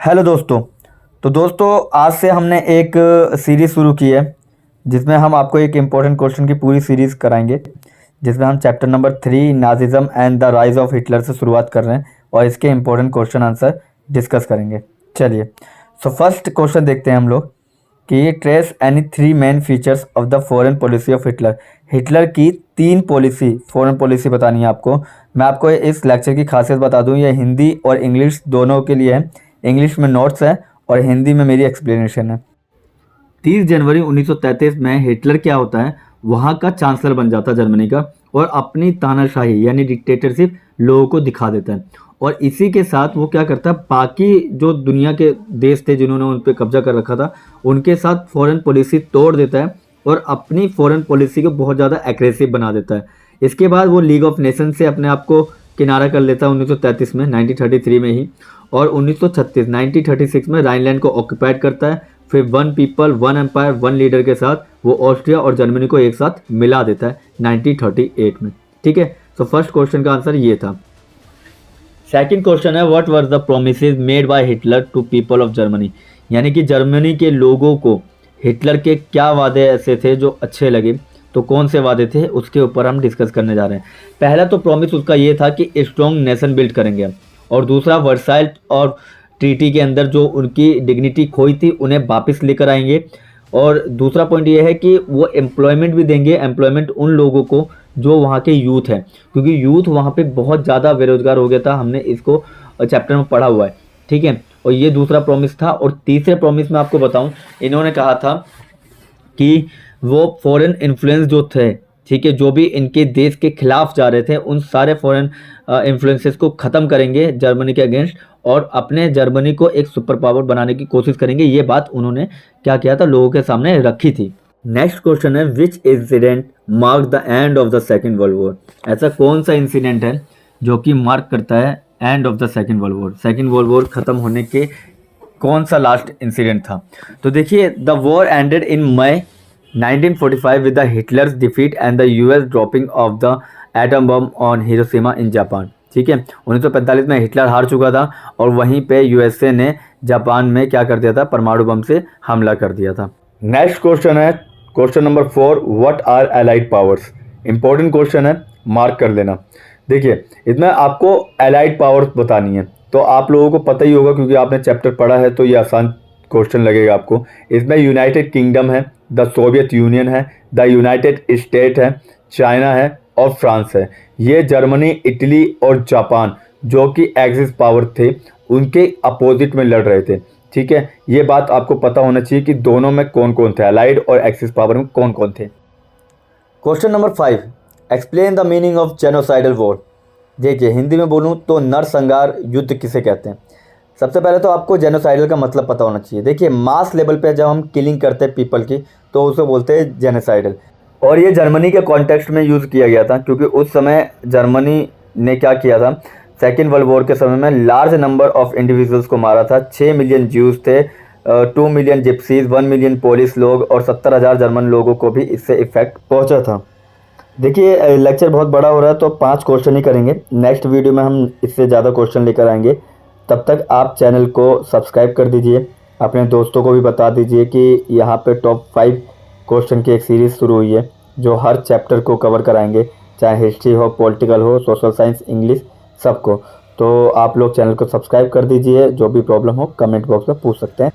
Hello दोस्तों। तो दोस्तों आज से हमने एक सीरीज़ शुरू की है जिसमें हम आपको एक इम्पोर्टेंट क्वेश्चन की पूरी सीरीज़ कराएंगे, जिसमें हम chapter number 3 Nazism and the rise of Hitler से शुरुआत कर रहे हैं और इसके इम्पोर्टेंट क्वेश्चन आंसर डिस्कस करेंगे। चलिए, सो फर्स्ट क्वेश्चन देखते हैं हम लोग कि trace any 3 main features of the foreign policy of Hitler. Hitler की 3 पॉलिसी, फॉरेन पॉलिसी बतानी है आपको। मैं आपको इस लेक्चर की खासियत बता दूं, ये हिंदी और इंग्लिश दोनों के लिए है। इंग्लिश में नोट्स है और हिंदी में मेरी एक्सप्लेनेशन है। 30 जनवरी 1933 में हिटलर क्या होता है, वहाँ का चांसलर बन जाता है जर्मनी का, और अपनी तानाशाही यानी डिक्टेटरशिप लोगों को दिखा देता है। और इसी के साथ वो क्या करता है, बाकी जो दुनिया के देश थे जिन्होंने उन पर कब्जा कर रखा था, उनके साथ फॉरेन पॉलिसी तोड़ देता है और अपनी फॉरेन पॉलिसी को बहुत ज़्यादा एग्रेसिव बना देता है। इसके बाद वो लीग ऑफ नेशन से अपने आप को किनारा कर लेता है 1933 में, 1933 में ही। और 1936 में राइनलैंड को ऑक्यूपाइड करता है। फिर one people one empire one leader के साथ वो ऑस्ट्रिया और जर्मनी को एक साथ मिला देता है 1938 में। ठीक है, तो फर्स्ट क्वेश्चन का आंसर ये था। सेकंड क्वेश्चन है, what were the promises made by Hitler to people of Germany, यानी कि जर्मनी के लोगों को हिटलर के क्या वादे ऐसे थे जो अच्छे लगे, तो कौन से वादे थे उसके ऊपर हम डिस्कस करने जा रहे हैं। पहला तो प्रॉमिस उसका ये था कि स्ट्रॉन्ग नेशन बिल्ड करेंगे, और दूसरा वर्साइल और ट्रीटी के अंदर जो उनकी डिग्निटी खोई थी उन्हें वापस लेकर आएंगे। और दूसरा पॉइंट ये है कि वो एम्प्लॉयमेंट भी देंगे, एम्प्लॉयमेंट उन लोगों को जो वहाँ के यूथ हैं, क्योंकि यूथ वहाँ पे बहुत ज़्यादा बेरोजगार हो गया था। हमने इसको चैप्टर में पढ़ा हुआ है। ठीक है, और ये दूसरा प्रॉमिस था। और तीसरे प्रॉमिस में आपको बताऊँ, इन्होंने कहा था कि वो फॉरेन इन्फ्लुएंस जो थे, ठीक है, जो भी इनके देश के खिलाफ जा रहे थे, उन सारे फॉरेन इन्फ्लुएंसेस को ख़त्म करेंगे जर्मनी के अगेंस्ट, और अपने जर्मनी को एक सुपर पावर बनाने की कोशिश करेंगे। ये बात उन्होंने क्या किया था, लोगों के सामने रखी थी। नेक्स्ट क्वेश्चन है, which incident mark the end of the second world war. ऐसा कौन सा इंसिडेंट है जो कि मार्क करता है and of the second world war, second world war ख़त्म होने के कौन सा लास्ट इंसिडेंट था। तो देखिए, the war ended in May 1945 with the Hitler's defeat and the US dropping of the atom bomb on Hiroshima in Japan। ठीक है, 1945 में हिटलर हार चुका था और वहीं पे यूएसए ने जापान में क्या कर दिया था, परमाणु बम से हमला कर दिया था। नेक्स्ट क्वेश्चन है question number 4, what are allied powers. Important question है, मार्क कर लेना। देखिए, इसमें आपको एलाइड पावर्स बतानी है, तो आप लोगों को पता ही होगा क्योंकि आपने चैप्टर पढ़ा है, तो ये आसान क्वेश्चन लगेगा आपको। इसमें यूनाइटेड किंगडम है, द सोवियत यूनियन है, द यूनाइटेड स्टेट है, चाइना है और फ्रांस है। ये जर्मनी, इटली और जापान जो कि एक्सिस पावर थे उनके अपोजिट में लड़ रहे थे। ठीक है, ये बात आपको पता होना चाहिए कि दोनों में कौन कौन थे, अलाइड और एक्सिस पावर में कौन कौन थे। Question number 5, explain the meaning of genocidal war. देखिए, हिंदी में बोलूँ तो नरसंहार युद्ध किसे कहते हैं। सबसे पहले तो आपको जेनोसाइडल का मतलब पता होना चाहिए। देखिए, मास लेवल पे जब हम किलिंग करते हैं पीपल की, तो उसे बोलते हैं जेनोसाइडल। और ये जर्मनी के कॉन्टेक्स्ट में यूज़ किया गया था, क्योंकि उस समय जर्मनी ने क्या किया था, सेकेंड वर्ल्ड वॉर के समय में लार्ज नंबर ऑफ इंडिविजुअल्स को मारा था। 6 मिलियन ज्यूज थे, 2 मिलियन जिप्सीज, 1 मिलियन पोलिश लोग और 70,000 जर्मन लोगों को भी इससे इफेक्ट पहुँचा था। देखिए, लेक्चर बहुत बड़ा हो रहा है तो 5 क्वेश्चन ही करेंगे। नेक्स्ट वीडियो में हम इससे ज़्यादा क्वेश्चन लेकर आएंगे। तब तक आप चैनल को सब्सक्राइब कर दीजिए, अपने दोस्तों को भी बता दीजिए कि यहाँ पे टॉप 5 क्वेश्चन की एक सीरीज़ शुरू हुई है जो हर चैप्टर को कवर कराएंगे, चाहे हिस्ट्री हो, पॉलिटिकल हो, सोशल साइंस, इंग्लिश, सबको। तो आप लोग चैनल को सब्सक्राइब कर दीजिए। जो भी प्रॉब्लम हो कमेंट बॉक्स में पूछ सकते हैं।